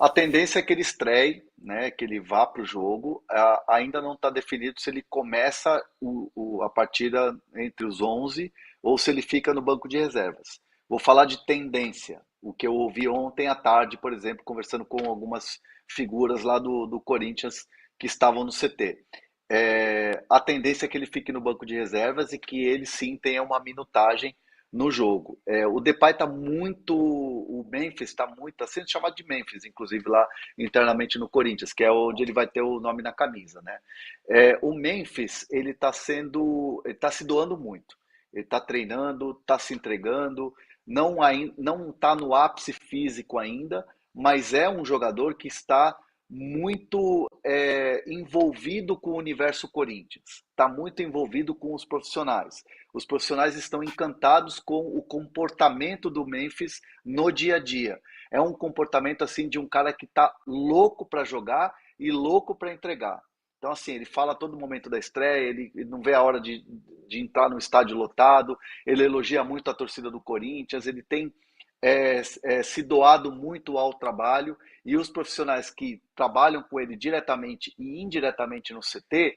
A tendência é que ele estreie, né, que ele vá para o jogo. Ainda não está definido se ele começa a partida entre os 11 ou se ele fica no banco de reservas. Vou falar de tendência, o que eu ouvi ontem à tarde, por exemplo, conversando com algumas figuras lá do Corinthians que estavam no CT. A tendência é que ele fique no banco de reservas e que ele sim tenha uma minutagem no jogo. O Depay está muito, o Memphis está muito, está sendo chamado de Memphis, inclusive lá internamente no Corinthians, que é onde ele vai ter o nome na camisa, né? O Memphis ele está se doando muito, ele está treinando, está se entregando, não está no ápice físico ainda, mas é um jogador que está muito envolvido com o universo Corinthians, está muito envolvido com os profissionais. Os profissionais estão encantados com o comportamento do Memphis no dia a dia. É um comportamento assim de um cara que está louco para jogar e louco para entregar. Então, assim, ele fala a todo momento da estreia, ele não vê a hora de entrar no estádio lotado, ele elogia muito a torcida do Corinthians, ele tem se doado muito ao trabalho, e os profissionais que trabalham com ele diretamente e indiretamente no CT,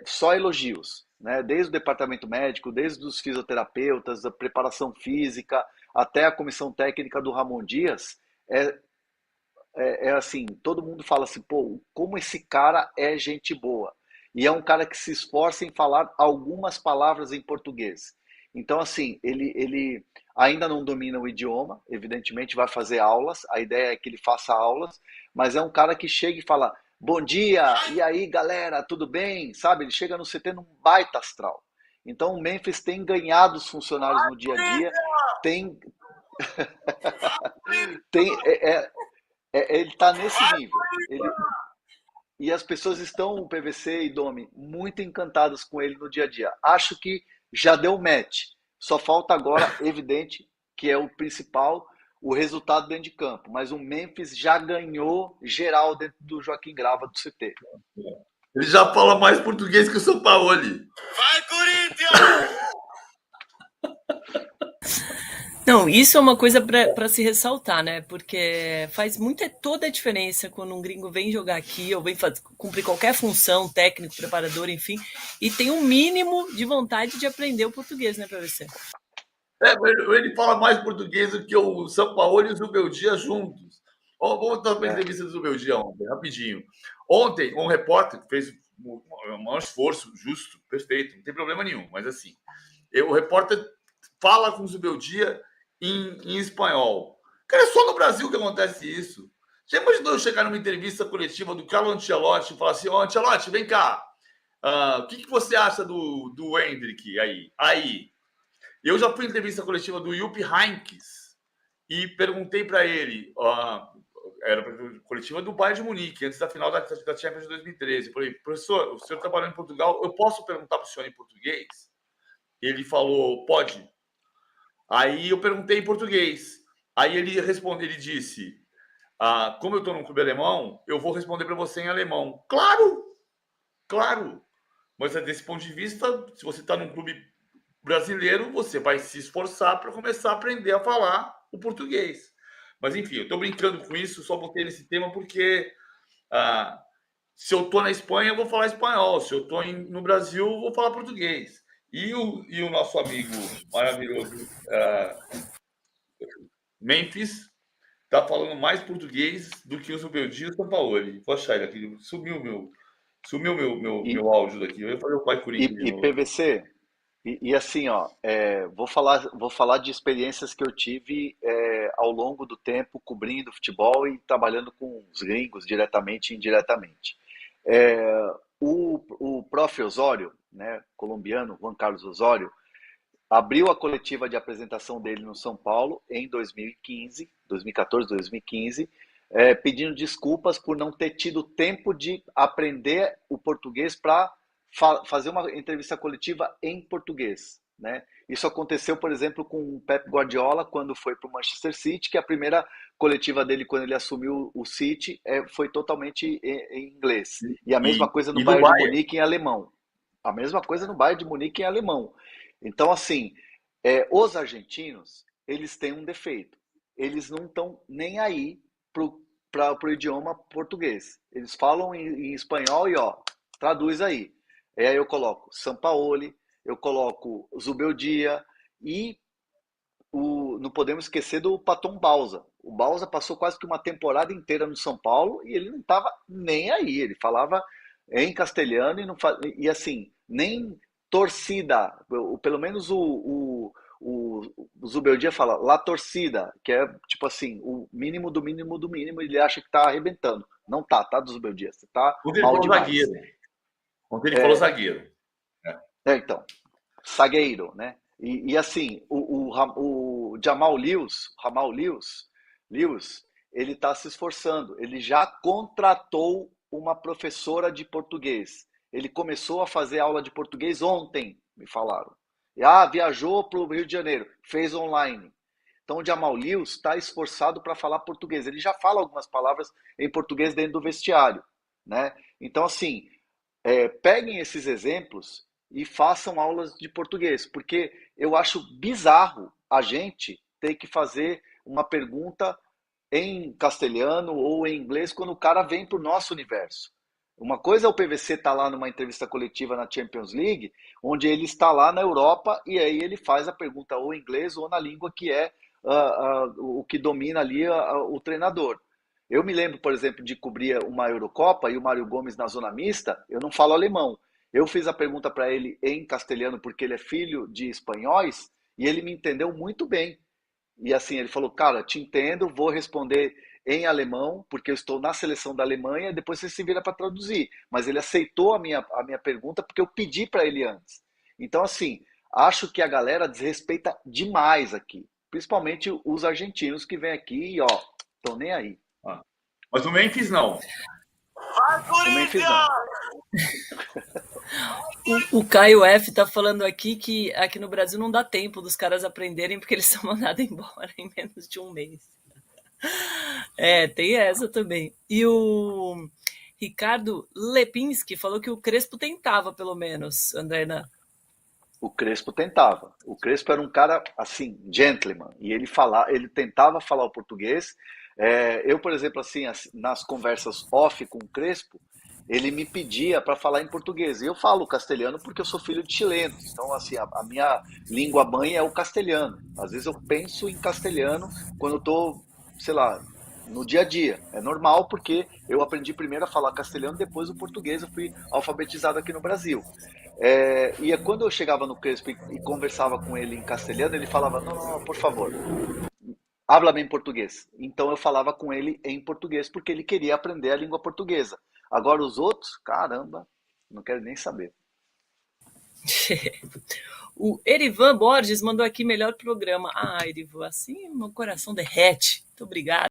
só elogios, né? Desde o departamento médico, desde os fisioterapeutas, a preparação física, até a comissão técnica do Ramon Dias, é, assim, todo mundo fala assim, pô, como esse cara é gente boa. E é um cara que se esforça em falar algumas palavras em português. Então, assim, ele ainda não domina o idioma, evidentemente vai fazer aulas, a ideia é que ele faça aulas, mas é um cara que chega e fala, bom dia, e aí galera, tudo bem? Sabe, ele chega no CT num baita astral. Então o Memphis tem ganhado os funcionários no dia a dia, tem, tem, ele está nesse nível. E as pessoas estão, o PVC e Domi, muito encantadas com ele no dia a dia. Acho que já deu match. Só falta agora, evidente, que é o principal, o resultado dentro de campo. Mas o Memphis já ganhou geral dentro do Joaquim Grava do CT. Ele já fala mais português que o Sampaoli. Vai, Corinthians! Não, isso é uma coisa para se ressaltar, né? Porque faz toda a diferença quando um gringo vem jogar aqui ou vem cumprir qualquer função, técnico, preparador, enfim, e tem um mínimo de vontade de aprender o português, né, PVC? Ele fala mais português do que o Sampaoli e o Zubeldia juntos. Vamos dar uma entrevista do Zubeldia ontem, rapidinho. Ontem, um repórter fez um maior esforço, justo, perfeito, não tem problema nenhum, mas assim, o repórter fala com o Zubeldia em espanhol. Cara, é só no Brasil que acontece isso. Já imaginou eu chegar numa entrevista coletiva do Carlo Ancelotti e falar assim, ó, Ancelotti, vem cá, o que você acha do Hendrick aí? Eu já fui em entrevista coletiva do Jupp Heynckes e perguntei para ele, era a coletiva do Bayern de Munique, antes da final da Champions de 2013. Eu falei, professor, o senhor trabalhando em Portugal, eu posso perguntar para o senhor em português? Ele falou, pode. Aí eu perguntei em português. Aí ele respondeu, ele disse, como eu estou num clube alemão, eu vou responder para você em alemão. Claro. Mas desse ponto de vista, se você está num clube brasileiro, você vai se esforçar para começar a aprender a falar o português. Mas enfim, eu estou brincando com isso, só botei nesse tema porque se eu estou na Espanha, eu vou falar espanhol. Se eu estou no Brasil, eu vou falar português. E o nosso amigo maravilhoso Memphis está falando mais português do que o Zubeldia e o Sampaoli. Vou achar ele aqui. Sumiu meu áudio daqui. Eu ia fazer o pai Corinthians de novo. PVC, e assim, ó, vou falar de experiências que eu tive ao longo do tempo cobrindo futebol e trabalhando com os gringos diretamente e indiretamente. O prof. Osório, né, colombiano, Juan Carlos Osório, abriu a coletiva de apresentação dele no São Paulo em 2014, 2015, pedindo desculpas por não ter tido tempo de aprender o português para fazer uma entrevista coletiva em português, né? Isso aconteceu, por exemplo, com o Pep Guardiola quando foi para o Manchester City, que a primeira coletiva dele quando ele assumiu o City foi totalmente em inglês. E a mesma coisa no Bayern de Munique em alemão. A mesma coisa no Bayern de Munique em alemão. Então, assim, os argentinos, eles têm um defeito. Eles não estão nem aí para o idioma português. Eles falam em espanhol e, ó, traduz aí. E aí eu coloco Sampaoli, eu coloco Zubeldia e não podemos esquecer do Paton Bausa. O Bausa passou quase que uma temporada inteira no São Paulo e ele não estava nem aí. Ele falava em castelhano e assim, nem torcida. Pelo menos o Zubeldia fala La Torcida, que é tipo assim, o mínimo do mínimo do mínimo. Ele acha que está arrebentando. Não tá do Zubeldia. Você tá Ontem ele mal falou demais. zagueiro. Ontem ele falou zagueiro. Então, zagueiro, né? E assim, o Jamal Lewis, ele está se esforçando. Ele já contratou uma professora de português. Ele começou a fazer aula de português ontem, me falaram. Viajou para o Rio de Janeiro, fez online. Então o Jamal Lewis está esforçado para falar português. Ele já fala algumas palavras em português dentro do vestiário, né? Então assim, peguem esses exemplos e façam aulas de português, porque eu acho bizarro a gente ter que fazer uma pergunta em castelhano ou em inglês quando o cara vem para o nosso universo. Uma coisa é o PVC estar lá numa entrevista coletiva na Champions League, onde ele está lá na Europa e aí ele faz a pergunta ou em inglês ou na língua que é o que domina ali o treinador. Eu me lembro, por exemplo, de cobrir uma Eurocopa e o Mário Gomes na zona mista, eu não falo alemão. Eu fiz a pergunta para ele em castelhano porque ele é filho de espanhóis e ele me entendeu muito bem. E assim, ele falou, cara, te entendo, vou responder em alemão, porque eu estou na seleção da Alemanha, depois você se vira para traduzir. Mas ele aceitou a minha pergunta porque eu pedi para ele antes. Então, assim, acho que a galera desrespeita demais aqui. Principalmente os argentinos que vêm aqui e, ó, estão nem aí. Mas o Memphis não. O Memphis não. O Caio F tá falando aqui que aqui no Brasil não dá tempo dos caras aprenderem porque eles são mandados embora em menos de um mês. Tem essa também. E o Ricardo Lepinski falou que o Crespo tentava, pelo menos, André Hernan. O Crespo tentava. O Crespo era um cara, assim, gentleman. E ele tentava falar o português. Eu, por exemplo, assim, nas conversas off com o Crespo, ele me pedia para falar em português. E eu falo castelhano porque eu sou filho de chilenos. Então, assim, a minha língua mãe é o castelhano. Às vezes eu penso em castelhano quando eu estou, sei lá, no dia a dia. É normal porque eu aprendi primeiro a falar castelhano, depois o português. Eu fui alfabetizado aqui no Brasil. E quando eu chegava no Crespo e conversava com ele em castelhano, ele falava, não, não, não, por favor, habla-me em português. Então eu falava com ele em português, porque ele queria aprender a língua portuguesa. Agora os outros, caramba, não quero nem saber. O Erivan Borges mandou aqui melhor programa. Erivan, assim meu coração derrete. Muito obrigado.